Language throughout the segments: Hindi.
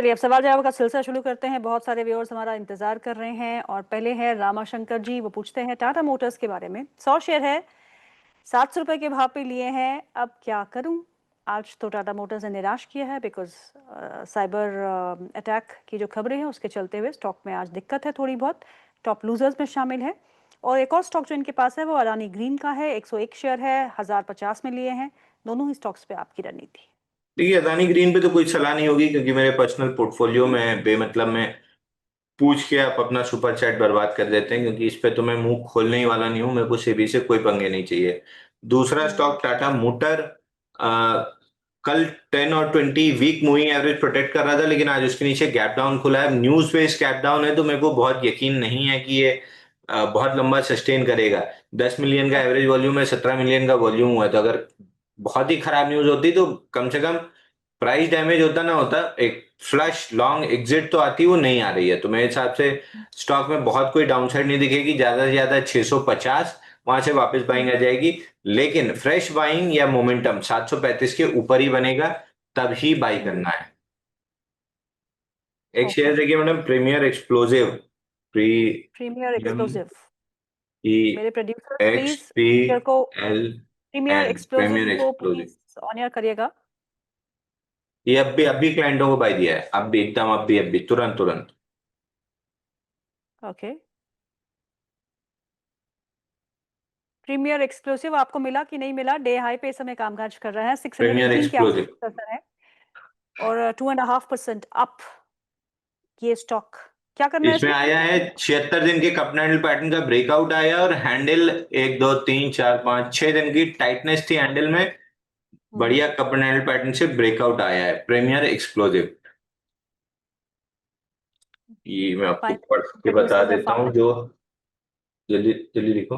चलिए अब सवाल जवाब का सिलसिला शुरू करते हैं। बहुत सारे व्यूअर्स हमारा इंतजार कर रहे हैं और पहले है रामाशंकर जी। वो पूछते हैं टाटा मोटर्स के बारे में। 100 शेयर है, 700 रुपए के भाव पे लिए हैं, अब क्या करूं? आज तो टाटा मोटर्स ने निराश किया है बिकॉज साइबर अटैक की जो खबरें हैं उसके चलते हुए स्टॉक में आज दिक्कत है थोड़ी बहुत। टॉप लूजर्स में शामिल है। और एक और स्टॉक जो इनके पास है वो अडानी ग्रीन का है, 101 शेयर है, 1050 में लिए हैं। दोनों ही स्टॉक्स पे आपकी रणनीति? देखिए, अदानी ग्रीन पे तो कोई सलाह नहीं होगी क्योंकि मेरे पर्सनल पोर्टफोलियो में बेमतलब में पूछ के आप अपना सुपर चैट बर्बाद कर देते हैं, क्योंकि इस पे तो मैं मुंह खोलने ही वाला नहीं हूं। मेरे को सेबी से कोई पंगे नहीं चाहिए। दूसरा हम्म। स्टॉक टाटा मोटर, आ, कल 10 और 20 वीक मूविंग एवरेज प्रोटेक्ट कर रहा था, लेकिन आज उसके नीचे गैप डाउन खुला है। न्यूज बेस्ड गैप डाउन है, तो मेरे को बहुत यकीन नहीं है कि ये बहुत लंबा सस्टेन करेगा। 10 मिलियन का एवरेज वॉल्यूम है, 17 मिलियन का वॉल्यूम हुआ है, तो अगर बहुत ही खराब न्यूज होती तो कम से कम प्राइस डैमेज होता ना होता, एक फ्लश लॉन्ग एग्जिट तो आती, वो नहीं आ रही है। तो मेरे हिसाब से स्टॉक में बहुत कोई डाउनसाइड नहीं दिखेगी। ज्यादा से ज्यादा 650, वहां से वापस बाइंग आ जाएगी। लेकिन फ्रेश बाइंग या मोमेंटम 735 के ऊपर ही बनेगा, तब ही बाई करना है। एक ओके। शेयर देखिए madam, premier explosive, premier premium explosive. ई मेरे producer X please P share को L premier N explosive premier को एक्सप्लोसिव। प्लीज ऑन एयर करिएगा। ये अब भी क्लाइंटों को बाई दिया है, अब भी एकदम, अब भी तुरंत तुरंत। ओके। प्रीमियर एक्सक्लूसिव आपको मिला कि नहीं मिला? डे हाई पे इस समय कामकाज कर रहा है, प्रीमियर 618 के एक्सप्लोसिव, आसपास असर है और 2.5% अप ये स्टॉक। क्या करना है इसमें इसमें? आया है 76 दिन के कप एंडल पैटर्न का ब्रेकआउट आया, और हैंडल 1 2 3 4 5 6 दिन की टाइटनेस थी हैंडल में। हम्म। बढ़िया कप एंडल पैटर्न से ब्रेकआउट आया है प्रीमियर एक्सप्लोसिव। ये मैं आपको पढ़ के बता प्रोड्यूसर्स देता हूँ फाइनल। जो, जल्दी जल्दी लिखो।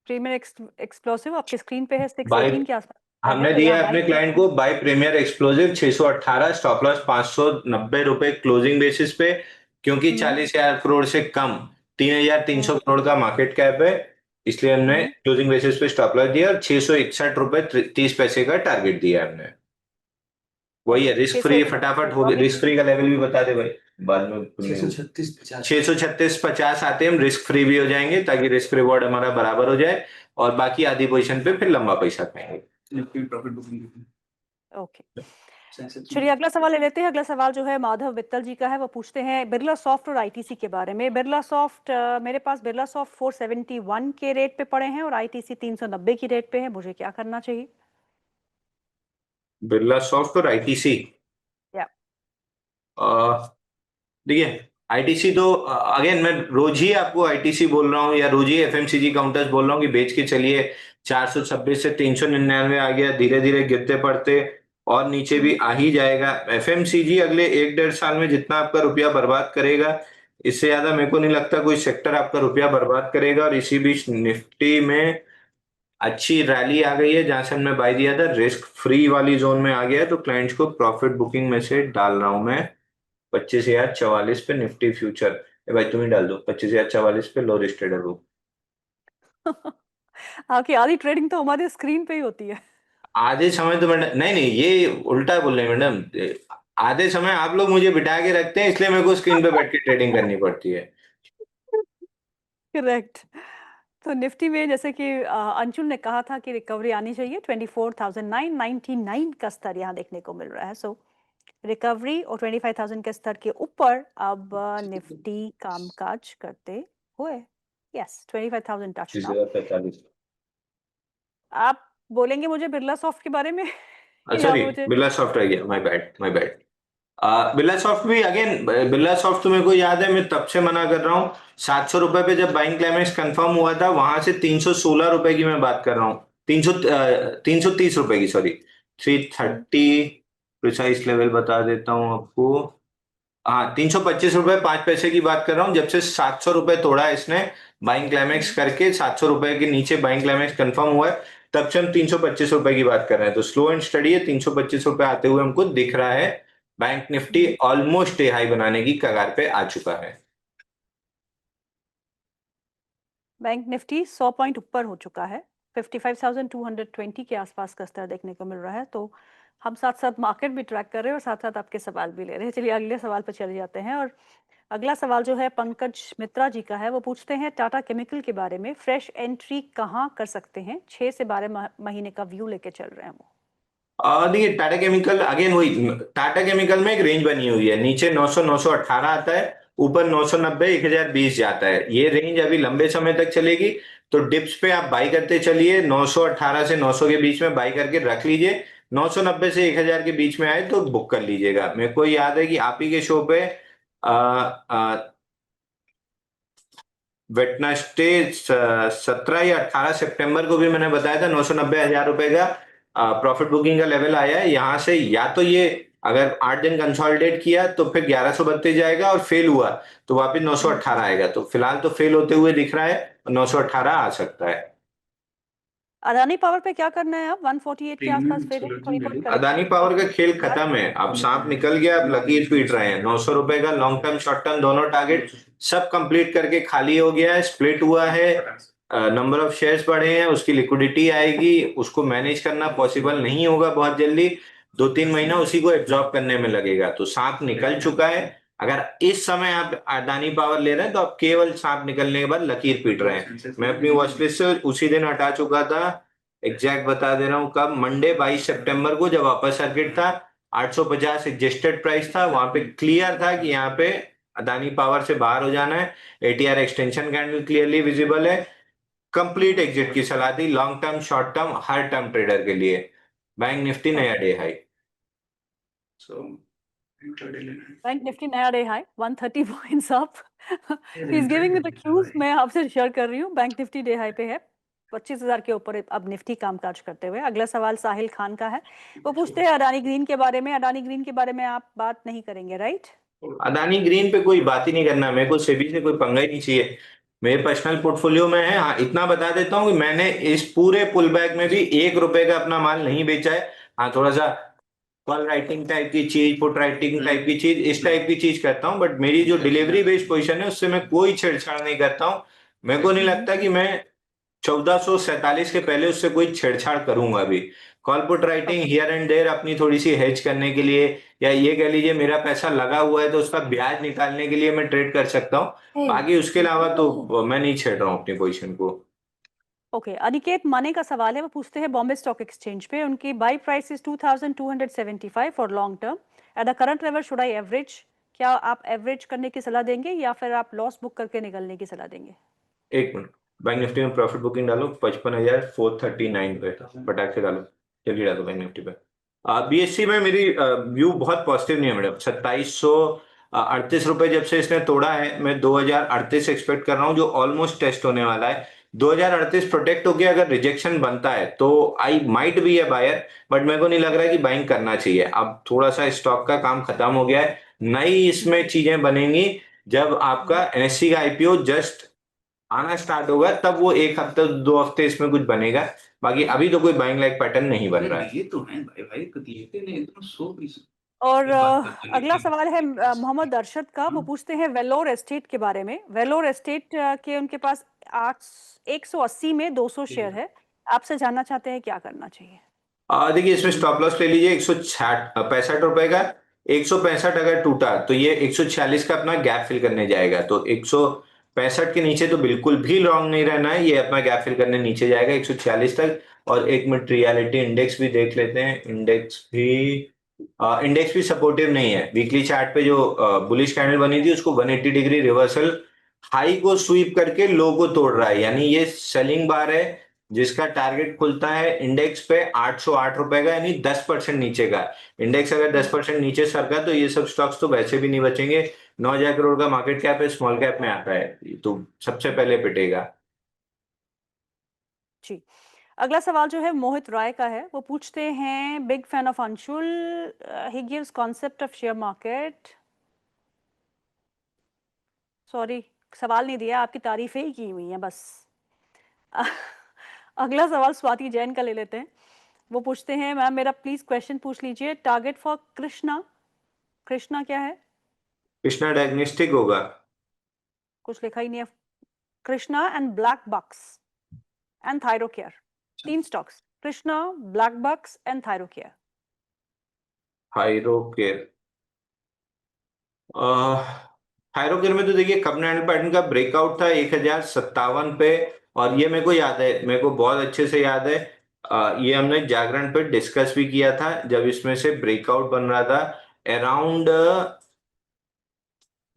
प्रीमियर एक्सप्लोसिव आपकी स्क्रीन पे है, बाय, 618 के आसपास है, हमने तो दिया यहाँ है बाई अपने किया क्लाइंट को buy Premier Explosive 618, stop loss 590 रुपए क्लोजिंग बेसिस पे। क्योंकि हम्म। 40,000 करोड़ से कम 3,300 करोड़ का मार्केट कैप है, इसलिए हमने हम्म। क्लोजिंग बेसिस पे स्टॉप लॉस दिया, और 661 रुपए 30 पैसे का टारगेट दिया है हमने। वही है ओके, रिस्क फ्री, 661 फटाफट हो गया। अभी। रिस्क फ्री का लेवल भी बता दे भाई, बाद में। 636-50 आते हैं, हम रिस्क फ्री भी हो जाएंगे ताकि रिस्क रिवॉर्ड हमारा बराबर हो जाए, और बाकी आधी पोजीशन पे फिर लंबा पैसा खाएंगे। Profit booking. ओके। चलिए अगला सवाल ले लेते हैं। अगला सवाल जो है माधव मित्तल जी का है। वो पूछते हैं बिरला सॉफ्ट और आईटीसी के बारे में। बिरला सॉफ्ट, मेरे पास बिरला सॉफ्ट 471 के रेट पे पड़े हैं और आईटीसी 390 की रेट पे है। मुझे क्या करना चाहिए? बिरला सॉफ्ट और आईटीसी, या। देखिए आईटीसी तो अगेन मैं रोज ही आपको आईटीसी बोल रहा हूँ, या रोज ही एफएमसीजी काउंटर्स बोल रहा हूँ कि बेच के चलिए। 426 से 399 आ गया, धीरे धीरे गिरते पड़ते और नीचे भी हम्म। आ ही जाएगा। एफएमसीजी अगले 1 1.5 साल में जितना आपका रुपया बर्बाद करेगा, इससे ज्यादा मेरे को नहीं लगता कोई सेक्टर आपका रुपया बर्बाद करेगा। और इसी बीच निफ्टी में अच्छी रैली आ गई है, जहां से हमने बाय दिया था रिस्क फ्री वाली जोन में आ गया है, तो क्लाइंट्स को प्रॉफिट बुकिंग में से डाल रहा हूं मैं। 25,044 पे निफ्टी फ्यूचर। भाई तुम ही डाल दो 25,044 पे, लो रिस्क ट्रेडर हो। आपकी आधी ट्रेडिंग तो हमारे स्क्रीन पे ही होती है। आधे समय तो मैडम, नहीं नहीं, ये उल्टा बोल रहे हैं मैडम। आधे समय आप लोग मुझे बिठा के रखते हैं, इसलिए मेरे को स्क्रीन पे बैठ के ट्रेडिंग करनी पड़ती है। करेक्ट। तो निफ्टी में जैसे कि अंशुल ने कहा था कि रिकवरी आनी चाहिए, 24,999 का स्तर यहाँ देखने को मिल रहा है। सो रिकवरी और 25,000 के स्तर के ऊपर अब निफ्टी कामकाज करते हुए। यस, 25,000 टच तीस नाउ। हजार पैंतालीस आप बोलेंगे मुझे बिरला सॉफ्ट के बारे में या सॉरी, मुझे? बिरला सॉफ्ट रह गया, my bad my bad. Birla soft भी अगेन, बिरला सॉफ्ट तो मेरे को याद है, मैं तब से मना कर रहा हूँ। 700 रुपए पे जब बाइंग क्लाइमेक्स कंफर्म हुआ था, वहां से 316 रुपए की मैं बात कर रहा हूँ। 330 रुपए की, सॉरी। थ्री हम्म। थर्टी प्रिसाइज लेवल बता देता हूँ आपको। हाँ, 325 रुपए 5 पैसे की बात कर रहा हूँ, जब से 700 रुपए तोड़ा है इसने बाइंग क्लाइमेक्स हम्म। करके, 700 रुपए के नीचे बाइंग क्लाइमेक्स कंफर्म हुआ है, तब से हम 325 रुपए की बात कर रहे हैं। तो स्लो एंड स्टडी है, 325 रुपए आते हुए हमको दिख रहा है। बैंक निफ्टी हम्म। ऑलमोस्ट डे हाई बनाने की कगार पे आ चुका है। बैंक निफ्टी 100 पॉइंट ऊपर हो चुका है, 55,220 के आसपास का स्तर देखने को मिल रहा है। तो हम साथ साथ मार्केट भी ट्रैक कर रहे हैं और साथ साथ आपके सवाल भी ले रहे हैं। चलिए अगले सवाल पर चले जाते हैं। और अगला सवाल जो है पंकज मित्रा जी का है। वो पूछते हैं टाटा केमिकल के बारे में, फ्रेश एंट्री कहाँ कर सकते हैं? 6 से 12 महीने का व्यू लेके चल रहे हैं वो। देखिए टाटा केमिकल अगेन वही, टाटा केमिकल में एक रेंज बनी हुई है, नीचे 900 918 आता है, ऊपर 990 1020 जाता है। ये रेंज अभी लंबे समय तक चलेगी। तो डिप्स पे आप बाई करते चलिए, 918 से 900 के बीच में बाई करके रख लीजिए। 990 से 1000 के बीच में आए तो बुक कर लीजिएगा। मेरे को याद है कि आप ही के शो पे वेटनेसडे 17 या 18 सितंबर को भी मैंने बताया था 990 1000 रुपए का प्रॉफिट बुकिंग का लेवल आया है। यहां से या तो ये अगर 8 दिन कंसोलिडेट किया तो फिर 1132 जाएगा, और फेल हुआ तो वापस 918 आएगा। तो फिलहाल तो फेल होते हुए दिख रहा है, 918 आ सकता है। अदानी पावर पे क्या करना है? अब 148 के आसपास फेल है, थोड़ी बहुत अदानी करेक्शन पावर का खेल खत्म है, अब सांप निकल गया, अब लकीर पीट रहे हैं। 900 रुपए का लॉन्ग टर्म शॉर्ट टर्म दोनों टारगेट सब कंप्लीट करके खाली हो गया है, स्प्लिट हुआ है, नंबर ऑफ शेयर्स बढ़े हैं, उसकी लिक्विडिटी आएगी, उसको मैनेज करना पॉसिबल नहीं होगा बहुत जल्दी। 2-3 महीना उसी को एब्जॉर्ब करने में लगेगा। तो सांप निकल चुका है। अगर इस समय आप अदानी पावर ले रहे हैं तो आप केवल सांप निकलने के बाद लकीर पीट रहे हैं। मैं अपनी वॉच लिस्ट से उसी दिन हटा चुका था। एग्जैक्ट बता दे रहा हूँ कब, मंडे 22 सितंबर को, जब अपर सर्किट था, 850 एडजस्टेड प्राइस था, वहां पे क्लियर था कि यहाँ पे अदानी पावर से बाहर हो जाना है। ATR extension candle clearly visible है। कंप्लीट एग्जिट की सलाह दी, लॉन्ग टर्म शॉर्ट टर्म हर टर्म ट्रेडर के लिए। बैंक निफ्टी नया डे हाई। बैंक निफ्टी नया day high, 130 points up. He is giving me the cues, मैं आपसे शेयर कर रही हूँ। बैंक निफ्टी डे हाई पे है, 25,000 के ऊपर अब निफ्टी कामकाज करते हुए। अगला सवाल साहिल खान का है। वो पूछते हैं अडानी ग्रीन के बारे में। अडानी ग्रीन के बारे में आप बात नहीं करेंगे, राइट? अदानी ग्रीन पे कोई बात ही नहीं करना, मेरे को सेबी से कोई पंगा ही नहीं चाहिए। मेरे पर्सनल पोर्टफोलियो में है। हाँ, इतना बता देता हूँ कि मैंने इस पूरे पुल बैक में भी 1 रुपए का अपना माल नहीं बेचा है। हाँ, थोड़ा सा कॉल राइटिंग टाइप की चीज, पुट राइटिंग टाइप की चीज, इस टाइप की चीज करता हूँ, बट मेरी जो डिलीवरी बेस्ड पोजीशन है उससे मैं कोई छेड़छाड़ नहीं करता हूँ। मेरे को नहीं लगता कि मैं 1447 के पहले उससे कोई छेड़छाड़ करूंगा अभी। Call put writing here and there अपनी थोड़ी सी हेज करने के लिए, या ये कह लीजिए मेरा पैसा लगा हुआ है तो उसका ब्याज निकालने के लिए मैं ट्रेड कर सकता हूँ। बाकी उसके अलावा तो मैं नहीं छेड़ रहा हूँ अपनी पोजीशन को। ओके, अनिकेत माने का सवाल है। वो पूछते हैं बॉम्बे स्टॉक एक्सचेंज पे उनकी by price is 2275 for long term at the current level, should I average? क्या आप एवरेज करने की सलाह देंगे या फिर आप लॉस बुक करके निकलने की सलाह देंगे? एक मिनट, बैंक निफ्टी में प्रॉफिट बुकिंग डालो 55,439 पे, पटाख से डालो, जल्दी डालो बैंक निफ्टी पे। बीएससी में मेरी व्यू बहुत पॉजिटिव नहीं है मैडम। 2738 रुपए जब से इसने तोड़ा है, मैं 2038 एक्सपेक्ट कर रहा हूँ, जो ऑलमोस्ट टेस्ट होने वाला है। 2038 प्रोटेक्ट होके अगर रिजेक्शन बनता है तो I might be a buyer, but मेरे को नहीं लग रहा है कि बाइंग करना चाहिए। अब थोड़ा सा स्टॉक का काम खत्म हो गया है, नई इसमें चीजें बनेंगी जब आपका एनएससी का आईपीओ जस्ट आना स्टार्ट होगा, तब वो 1 हफ्ते 2 हफ्ते इसमें कुछ बनेगा। बाकी अभी तो कोई बाइंग लाइक पैटर्न नहीं बन रहा है। ये तो है भाई भाई, कभी लेते नहीं इतना 100%। और अगला सवाल है मोहम्मद अरशद का। वो पूछते हैं वेलोर एस्टेट के बारे में। वेलोर एस्टेट के उनके पास 180 में 200 शेयर है। आपसे जानना चाहते हैं क्या करना चाहिए? देखिए इसमें स्टॉप लॉस ले लीजिए 165 का। 165 अगर टूटा तो ये 146 का अपना गैप फिल करने जाएगा। तो 165 के नीचे तो बिल्कुल भी लॉन्ग नहीं रहना है, ये अपना गैप फिल करने नीचे जाएगा 146 तक। और एक मिनट रियलिटी इंडेक्स भी देख लेते हैं। इंडेक्स भी सपोर्टिव नहीं है। वीकली चार्ट पे जो बुलिश कैंडल बनी थी उसको 180 डिग्री रिवर्सल हाई को स्वीप करके लो को तोड़ रहा है, यानी ये सेलिंग बार है, जिसका टारगेट खुलता है इंडेक्स पे 808 रुपए का, यानी 10% नीचे का। इंडेक्स अगर 10% नीचे सरका तो ये सब स्टॉक्स तो वैसे भी नहीं बचेंगे। 9,000 करोड़ का मार्केट कैप है, स्मॉल कैप में आता है, तो सबसे पहले पिटेगा। जी, अगला सवाल जो है मोहित राय का है। वो पूछते हैं big fan of Anshul, he gives concept of share market. Sorry, सवाल नहीं दिया, आपकी तारीफें ही की हुई हैं बस। अगला सवाल स्वाति जैन का ले लेते हैं। वो पूछते हैं मैम मेरा प्लीज क्वेश्चन पूछ लीजिए, टारगेट फॉर कृष्णा। कृष्णा क्या है? कृष्णा डायग्नोस्टिक होगा। कुछ लिखा ही नहीं है। Krishna and black box and Thyrocare, 3 stocks, Krishna, black box and Thyrocare. Thyrocare Thyrocare में तो देखिए कपन हैंडल पैटर्न का ब्रेकआउट था 1057 पे। और ये मेरे को याद है, मेरे को बहुत अच्छे से याद है। ये हमने जागरण पे डिस्कस भी किया था जब इसमें से ब्रेकआउट बन रहा था अराउंड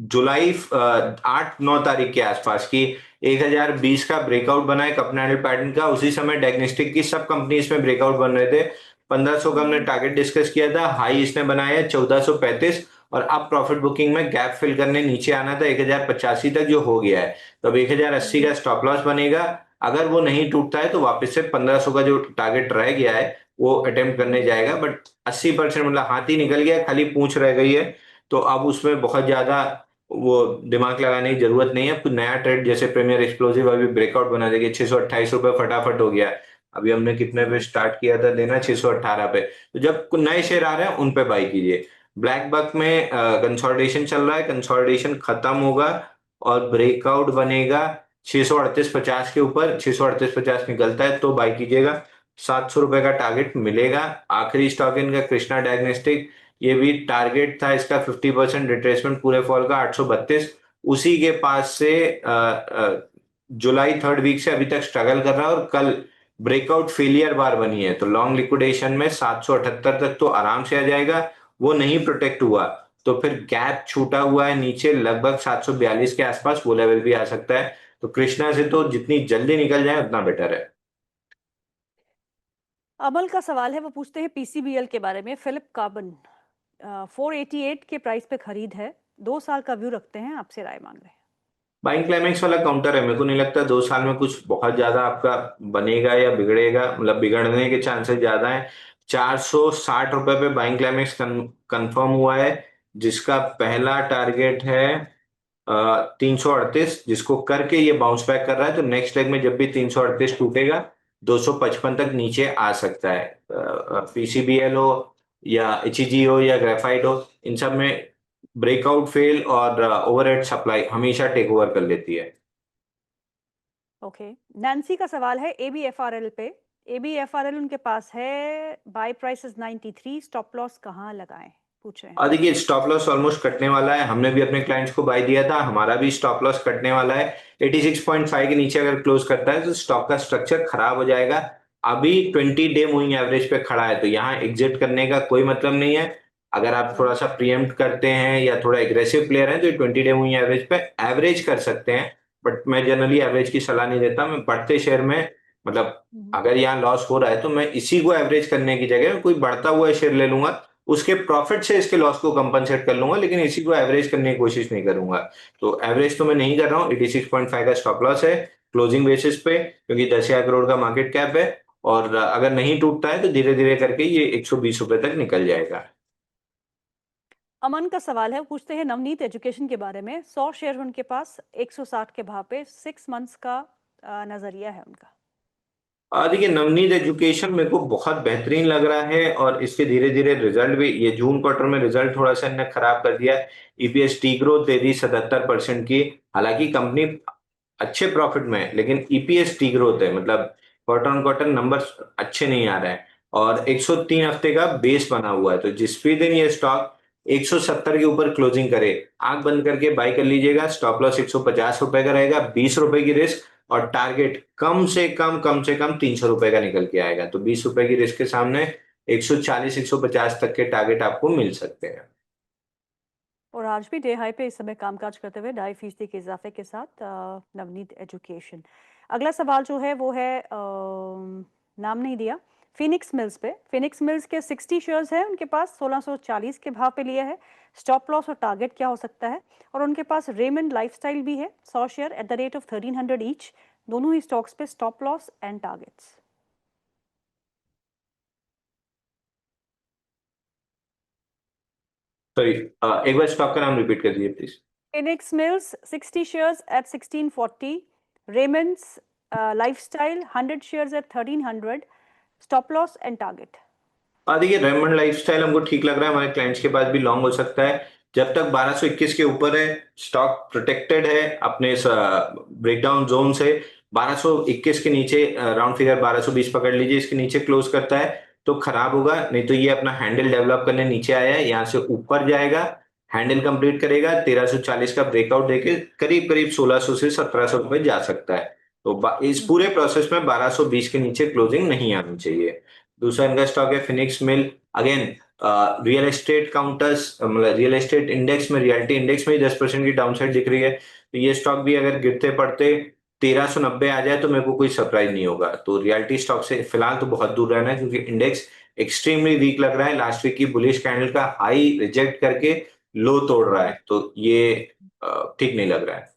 जुलाई 8-9 तारीख के आसपास की। 1020 का ब्रेकआउट बना है कपन हैंडल पैटर्न का। उसी समय डायग्नोस्टिक की सब कंपनीज में ब्रेकआउट बन रहे थे। 1500 का हमने टारगेट डिस्कस किया था, हाई इसने बनाया है 1435। और अब प्रॉफिट बुकिंग में गैप फिल करने नीचे आना था 1085 तक, जो हो गया है। तो अब 1080 का स्टॉप लॉस बनेगा। अगर वो नहीं टूटता है तो वापस से 1500 का जो टारगेट रह गया है वो अटेम्प्ट करने जाएगा। बट 80% मतलब हाथ ही निकल गया, खाली पूंछ रह गई है। तो अब उसमें बहुत ज्यादा वो दिमाग लगाने की जरूरत नहीं है। कुछ नया ट्रेड जैसे प्रीमियर एक्सप्लोसिव अभी ब्रेकआउट बना देगी। 628 रुपए फटाफट हो गया। अभी हमने कितने पे स्टार्ट किया था देना, 618 पे। तो जब कुछ नए शेयर आ रहे हैं उन पे बाई कीजिए। ब्लैक बक में कंसोलिडेशन चल रहा है, कंसोलिडेशन खत्म होगा और ब्रेकआउट बनेगा 638.50 के ऊपर। 638.50 निकलता है तो बाई कीजिएगा। 700 रुपए का टारगेट मिलेगा। आखिरी स्टॉक इनका कृष्णा डायग्नोस्टिक, ये भी टारगेट था इसका 50% रिट्रेसमेंट पूरे फॉल का 832। उसी के पास से जुलाई 3rd वीक से अभी तक स्ट्रगल कर रहा है और कल ब्रेकआउट फेलियर बार बनी है। तो लॉन्ग लिक्विडेशन में 778 तक तो आराम से आ जाएगा। वो नहीं प्रोटेक्ट हुआ तो फिर गैप छूटा हुआ है नीचे लगभग 742 के आसपास, वो लेवल भी आ सकता है। तो कृष्णा से तो जितनी जल्दी निकल जाए उतना बेटर है। अमल का सवाल है, वो पूछते हैं पीसीबीएल के बारे में। फिलिप कार्बन 488 के प्राइस पे खरीद है, 2 साल का व्यू रखते हैं, आपसे राय मांग रहे हैं। बाइंग क्लाइमेक्स वाला काउंटर है। मेरे को नहीं लगता 2 साल में कुछ बहुत ज्यादा आपका बनेगा या बिगड़ेगा, मतलब बिगड़ने के चांसेस ज्यादा है। 460 रुपए पे बाइंग क्लाइमेक्स कंफर्म हुआ है, जिसका पहला टारगेट है 338, जिसको करके ये बाउंस बैक कर रहा है। तो नेक्स्ट लेग में जब भी 338 टूटेगा 255 तक नीचे आ सकता है। पीसीबीएल हो या एचईजी हो या ग्रेफाइट हो, इन सब में ब्रेकआउट फेल और ओवरहेड सप्लाई हमेशा टेक ओवर कर लेती है। ओके, नैन्सी का सवाल है एबीएफआरएल पे। एबीएफआरएल उनके पास है, buy price is 93, stop loss कहाँ लगाएं, पूछ रहे हैं। और देखिए स्टॉप लॉस ऑलमोस्ट कटने वाला है। हमने भी अपने क्लाइंट्स को बाय दिया था, हमारा भी स्टॉप लॉस कटने वाला है। 86.5 के नीचे अगर क्लोज करता है तो स्टॉक का स्ट्रक्चर खराब हो जाएगा। अभी 20 डे मूविंग एवरेज पे खड़ा है, तो यहाँ एग्जिट करने का कोई मतलब नहीं है। अगर आप थोड़ा सा प्रीएम्प्ट करते हैं या थोड़ा एग्रेसिव प्लेयर हैं तो 20 डे मूविंग एवरेज पे एवरेज कर सकते हैं। बट मैं जनरली एवरेज की सलाह नहीं देता। मैं बढ़ते शेयर में, मतलब अगर यहाँ लॉस हो रहा है तो मैं इसी को एवरेज करने की जगह कोई बढ़ता हुआ शेयर ले लूंगा, उसके प्रॉफिट से इसके लॉस को कंपनसेट कर लूंगा, लेकिन इसी को एवरेज करने की कोशिश नहीं करूंगा। तो एवरेज तो मैं नहीं कर रहा हूँ। 86.5 का स्टॉप लॉस है क्लोजिंग बेसिस पे, क्योंकि 10,000 करोड़ का मार्केट कैप है। और अगर नहीं टूटता है तो धीरे धीरे करके ये 120 रुपए तक निकल जाएगा। अमन का सवाल है, वो पूछते हैं नवनीत एजुकेशन के बारे में। 100 शेयर उनके पास 160 के भाव पे, 6 मंथ्स का नजरिया है उनका। देखिए नवनीत एजुकेशन मेरे को बहुत बेहतरीन लग रहा है और इसके धीरे धीरे रिजल्ट भी, ये जून क्वार्टर में रिजल्ट थोड़ा सा इन्हें खराब कर दिया है। ईपीएस टी ग्रोथ दे दी 77% की। हालांकि कंपनी अच्छे प्रॉफिट में है, लेकिन ईपीएस टी ग्रोथ है, मतलब क्वार्टर ऑन क्वार्टर नंबर्स अच्छे नहीं आ रहे हैं। और 103 हफ्ते का बेस बना हुआ है, तो जिस भी दिन ये स्टॉक 170 के ऊपर क्लोजिंग करे, आंख बंद करके बाई कर लीजिएगा। स्टॉप लॉस 150 रुपए का रहेगा, 20 रुपए की रिस्क, और टारगेट कम से कम 300 रुपए का निकल के आएगा। तो 20 रुपए की रिस्क के सामने 140-150 तक के टारगेट आपको मिल सकते हैं। और आज भी डे हाई पे इस समय कामकाज करते हुए 2.5% के इजाफे के साथ नवनीत एजुकेशन। अगला सवाल जो है वो है, नाम नहीं दिया, फिनिक्स मिल्स पे। फिनिक्स मिल्स के 60 शेयर्स हैं उनके पास, 1640 के भाव पे लिया है। स्टॉप लॉस और टारगेट क्या हो सकता है? और उनके पास रेमंड लाइफस्टाइल भी है, 100 share at the rate of 1300 each. दोनों ही स्टॉक्स पे stop loss and targets. Sorry, एक बार स्टॉक का नाम रिपीट कर दीजिए please. Phoenix mills 60 shares at 1640, Raymond's lifestyle 100 shares at 1300, stop loss and target। देखिए रेमंड लाइफस्टाइल हमको ठीक लग रहा है, हमारे क्लाइंट्स के पास भी लॉन्ग हो सकता है। जब तक 1221 के ऊपर है, स्टॉक प्रोटेक्टेड है अपने ब्रेकडाउन जोन से। 1221 के नीचे राउंड फिगर 1220 पकड़ लीजिए, इसके नीचे क्लोज करता है तो खराब होगा, नहीं तो ये अपना हैंडल डेवलप करने नीचे आया है, यहाँ से ऊपर जाएगा, हैंडल कंप्लीट करेगा, 1340 का ब्रेकआउट देके करीब करीब 1600 से 1700 रुपए जा सकता है। तो इस पूरे प्रोसेस में 1220 के नीचे क्लोजिंग नहीं आनी चाहिए। दूसरा इनका स्टॉक है फिनिक्स मिल। अगेन रियल एस्टेट काउंटर्स, मतलब रियल एस्टेट इंडेक्स में, रियलिटी इंडेक्स में 10% की डाउनसाइड दिख रही है, तो ये स्टॉक भी अगर गिरते पड़ते 1390 आ जाए तो मेरे को कोई सरप्राइज नहीं होगा। तो रियलिटी स्टॉक से फिलहाल तो बहुत दूर रहना है, क्योंकि इंडेक्स एक्सट्रीमली वीक लग रहा है, लास्ट वीक की बुलिश कैंडल का हाई रिजेक्ट करके लो तोड़ रहा है, तो ये ठीक नहीं लग रहा है।